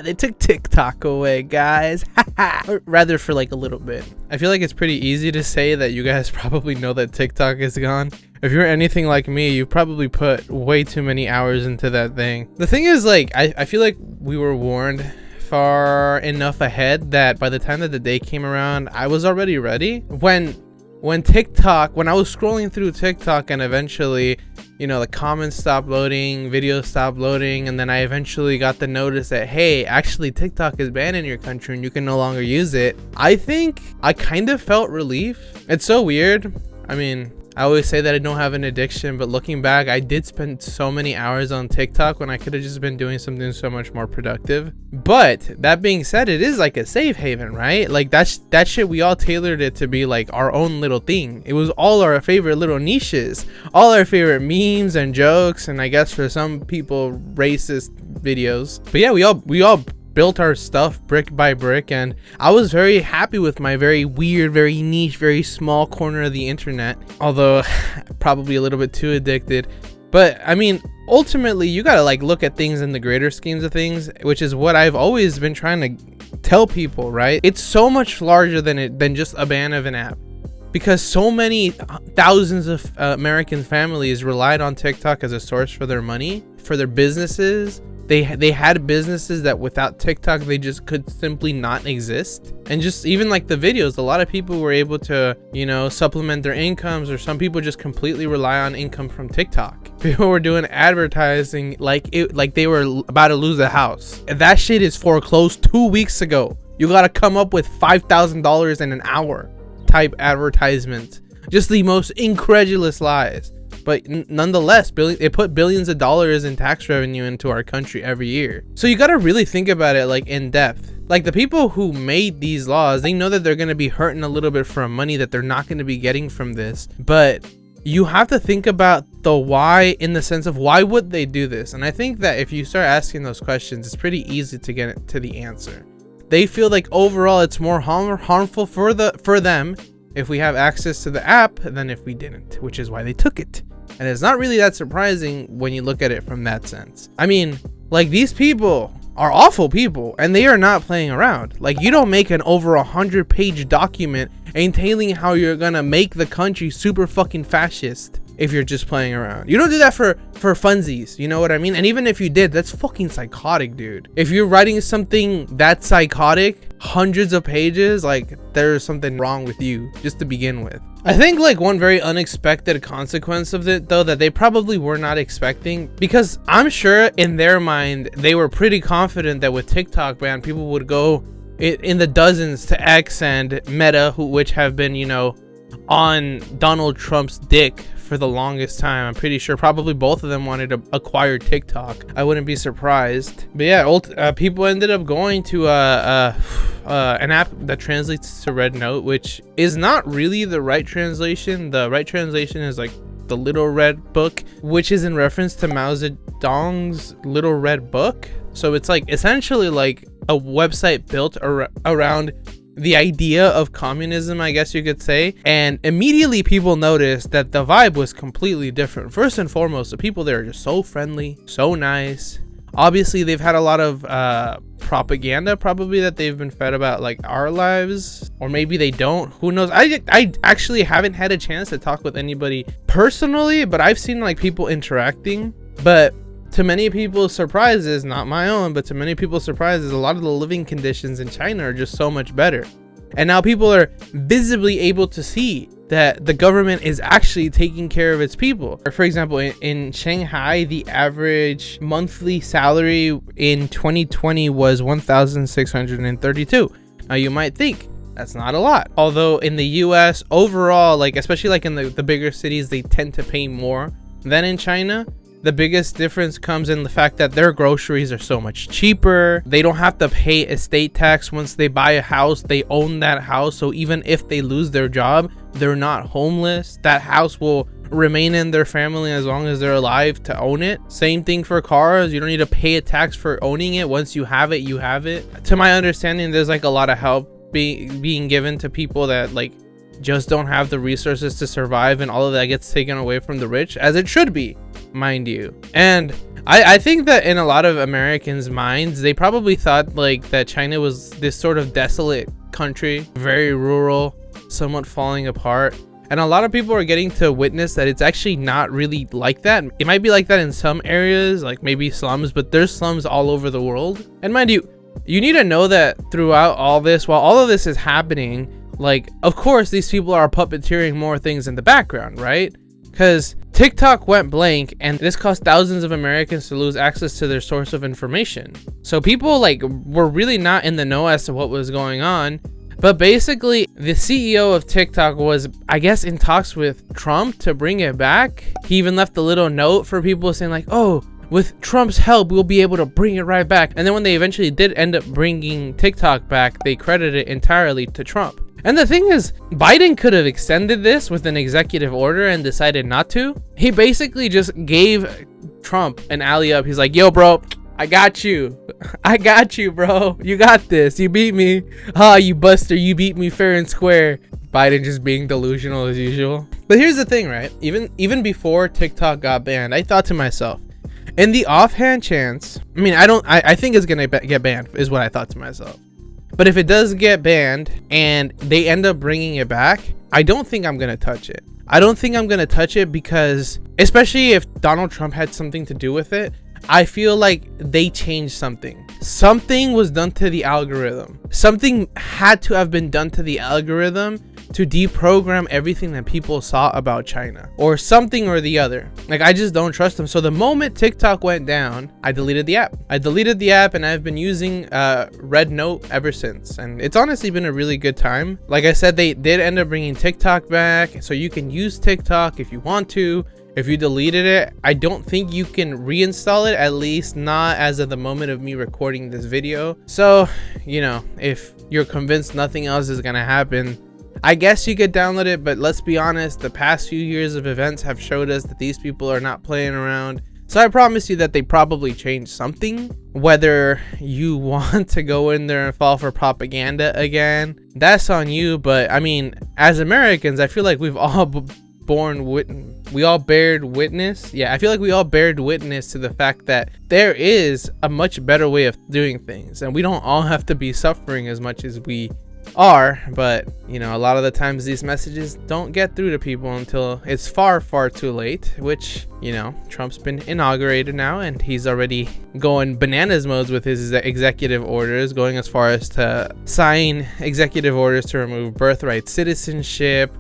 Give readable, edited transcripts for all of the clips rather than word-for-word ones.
They took TikTok away, guys. Or rather, for like a little bit. I feel like it's pretty easy to say that you guys probably know that TikTok is gone. If you're anything like me, you probably put way too many hours into that thing. The thing is, like, I feel like we were warned far enough ahead that by the time that the day came around, I was already ready. When I was scrolling through TikTok and eventually, you know, the comments stopped loading, videos stopped loading, and then I eventually got the notice that, hey, actually TikTok is banned in your country and you can no longer use it. I think I kind of felt relief. It's so weird. I mean, I always say that I don't have an addiction, but looking back, I did spend so many hours on TikTok when I could have just been doing something so much more productive. But that being said, it is like a safe haven, right? Like that shit, we all tailored it to be like our own little thing. It was all our favorite little niches, all our favorite memes and jokes, and I guess for some people, racist videos. But yeah, we all built our stuff brick by brick, and I was very happy with my very weird, very niche, very small corner of the internet, although probably a little bit too addicted. But I mean, ultimately you gotta like look at things in the greater schemes of things, which is what I've always been trying to tell people, right? It's so much larger than just a ban of an app, because so many thousands of American families relied on TikTok as a source for their money, for their businesses. They had businesses that without TikTok they just could simply not exist. And just even like the videos, a lot of people were able to, you know, supplement their incomes, or some people just completely rely on income from TikTok. People were doing advertising like they were about to lose a house. That shit is foreclosed 2 weeks ago. You gotta come up with $5,000 in an hour type advertisements. Just the most incredulous lies. But nonetheless, it put billions of dollars in tax revenue into our country every year. So you gotta really think about it like in depth. Like the people who made these laws, they know that they're gonna be hurting a little bit from money that they're not gonna be getting from this. But you have to think about the why, in the sense of why would they do this? And I think that if you start asking those questions, it's pretty easy to get to the answer. They feel like overall it's more harmful for them if we have access to the app than if we didn't, which is why they took it. And it's not really that surprising when you look at it from that sense. I mean, like, these people are awful people and they are not playing around. Like, you don't make an over 100-page document entailing how you're gonna make the country super fucking fascist if you're just playing around. You don't do that for funsies, you know what I mean? And even if you did, that's fucking psychotic, dude. If you're writing something that psychotic, hundreds of pages, like, there's something wrong with you just to begin with. I think like one very unexpected consequence of it, though, that they probably were not expecting, because I'm sure in their mind they were pretty confident that with TikTok ban, people would go in the dozens to X and Meta, which have been, you know, on Donald Trump's dick for the longest time. I'm pretty sure probably both of them wanted to acquire TikTok. I wouldn't be surprised. But yeah, people ended up going to an app that translates to Red Note, which is not really the right translation. The right translation is like the Little Red Book, which is in reference to Mao Zedong's Little Red Book. So it's like essentially like a website built around the idea of communism, I guess you could say. And immediately people noticed that the vibe was completely different. First and foremost, the people there are just so friendly, so nice. Obviously they've had a lot of propaganda probably that they've been fed about like our lives, or maybe they don't, who knows. I actually haven't had a chance to talk with anybody personally, but I've seen like people interacting. But to many people's surprises, not my own, but to many people's surprises, a lot of the living conditions in China are just so much better. And now people are visibly able to see that the government is actually taking care of its people. For example, in Shanghai, the average monthly salary in 2020 was 1,632. Now you might think that's not a lot. Although in the US overall, like especially like in the bigger cities, they tend to pay more than in China. The biggest difference comes in the fact that their groceries are so much cheaper. They don't have to pay estate tax once they buy a house. They own that house. So even if they lose their job, they're not homeless. That house will remain in their family as long as they're alive to own it. Same thing for cars. You don't need to pay a tax for owning it. Once you have it, you have it. To my understanding, there's like a lot of help being given to people that like just don't have the resources to survive, and all of that gets taken away from the rich, as it should be, mind you. And I think that in a lot of Americans' minds, they probably thought like that China was this sort of desolate country, very rural, somewhat falling apart. And a lot of people are getting to witness that it's actually not really like that. It might be like that in some areas, like maybe slums, but there's slums all over the world. And mind you, you need to know that throughout all this, while all of this is happening, like, of course, these people are puppeteering more things in the background, right? Because TikTok went blank, and this caused thousands of Americans to lose access to their source of information. So people like were really not in the know as to what was going on. But basically, the CEO of TikTok was, I guess, in talks with Trump to bring it back. He even left a little note for people saying like, oh, with Trump's help, we'll be able to bring it right back. And then when they eventually did end up bringing TikTok back, they credited it entirely to Trump. And the thing is, Biden could have extended this with an executive order and decided not to. He basically just gave Trump an alley up. He's like, yo, bro, I got you. I got you, bro. You got this. You beat me. Ha, you buster. You beat me fair and square. Biden just being delusional as usual. But here's the thing, right? Even before TikTok got banned, I thought to myself, in the offhand chance, I think it's gonna get banned, is what I thought to myself. But if it does get banned and they end up bringing it back, I don't think I'm gonna touch it. I don't think I'm gonna touch it because, especially if Donald Trump had something to do with it, I feel like they changed something. Something was done to the algorithm. Something had to have been done to the algorithm to deprogram everything that people saw about China, or something or the other. Like, I just don't trust them. So the moment TikTok went down, I deleted the app. And I've been using Red Note ever since. And it's honestly been a really good time. Like I said, they did end up bringing TikTok back, so you can use TikTok if you want to. If you deleted it, I don't think you can reinstall it, at least not as of the moment of me recording this video. So, you know, if you're convinced nothing else is gonna happen, I guess you could download it. But let's be honest, the past few years of events have showed us that these people are not playing around. So I promise you that they probably changed something. Whether you want to go in there and fall for propaganda again, that's on you. But I mean, as Americans, I feel like we've all we all bared witness to the fact that there is a much better way of doing things, and we don't all have to be suffering as much as we are. But you know, a lot of the times these messages don't get through to people until it's far too late, which, you know, Trump's been inaugurated now, and he's already going bananas modes with his executive orders, going as far as to sign executive orders to remove birthright citizenship,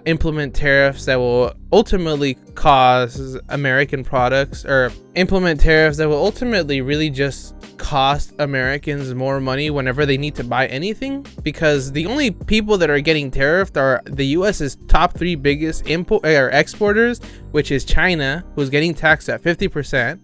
implement tariffs that will ultimately cause American products, or implement tariffs that will ultimately really just cost Americans more money whenever they need to buy anything, because the only people that are getting tariffed are the US's top 3 biggest exporters, which is China, who's getting taxed at 50%,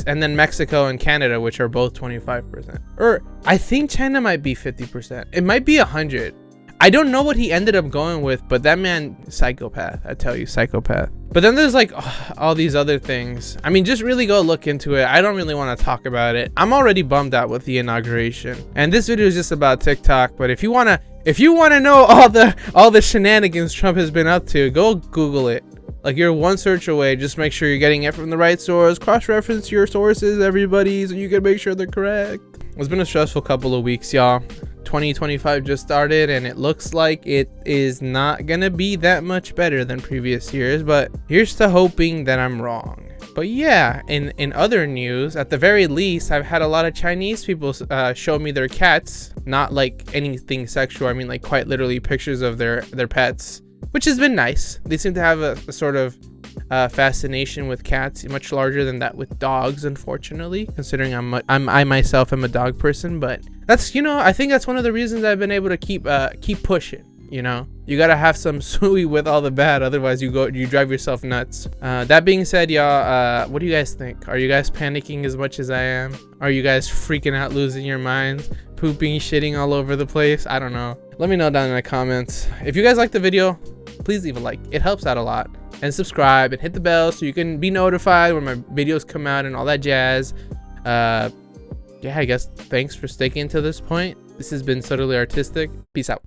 and then Mexico and Canada, which are both 25%. Or I think China might be 50%. It might be 100. I don't know what he ended up going with, but that man, psychopath. I tell you, psychopath. But then there's like all these other things. I mean, just really go look into it. I don't really want to talk about it. I'm already bummed out with the inauguration, and this video is just about TikTok. But if you wanna know all the shenanigans Trump has been up to, go Google it. Like, you're one search away. Just make sure you're getting it from the right source. Cross-reference your sources, everybody, so you can make sure they're correct. It's been a stressful couple of weeks, y'all. 2025 just started, and it looks like it is not gonna be that much better than previous years, but here's to hoping that I'm wrong. But yeah, in other news, at the very least, I've had a lot of Chinese people show me their cats. Not like anything sexual, I mean like quite literally pictures of their pets, which has been nice. They seem to have a sort of fascination with cats, much larger than that with dogs, unfortunately, considering I myself am a dog person. But that's, you know, I think that's one of the reasons I've been able to keep pushing. You know, you gotta have some sui with all the bad, otherwise you drive yourself nuts. That being said, y'all, what do you guys think? Are you guys panicking as much as I am? Are you guys freaking out, losing your minds, pooping, shitting all over the place? I don't know. Let me know down in the comments. If you guys like the video, please leave a like. It helps out a lot. And subscribe and hit the bell so you can be notified when my videos come out and all that jazz. Yeah, I guess thanks for sticking to this point. This has been Subtly Artistic. Peace out.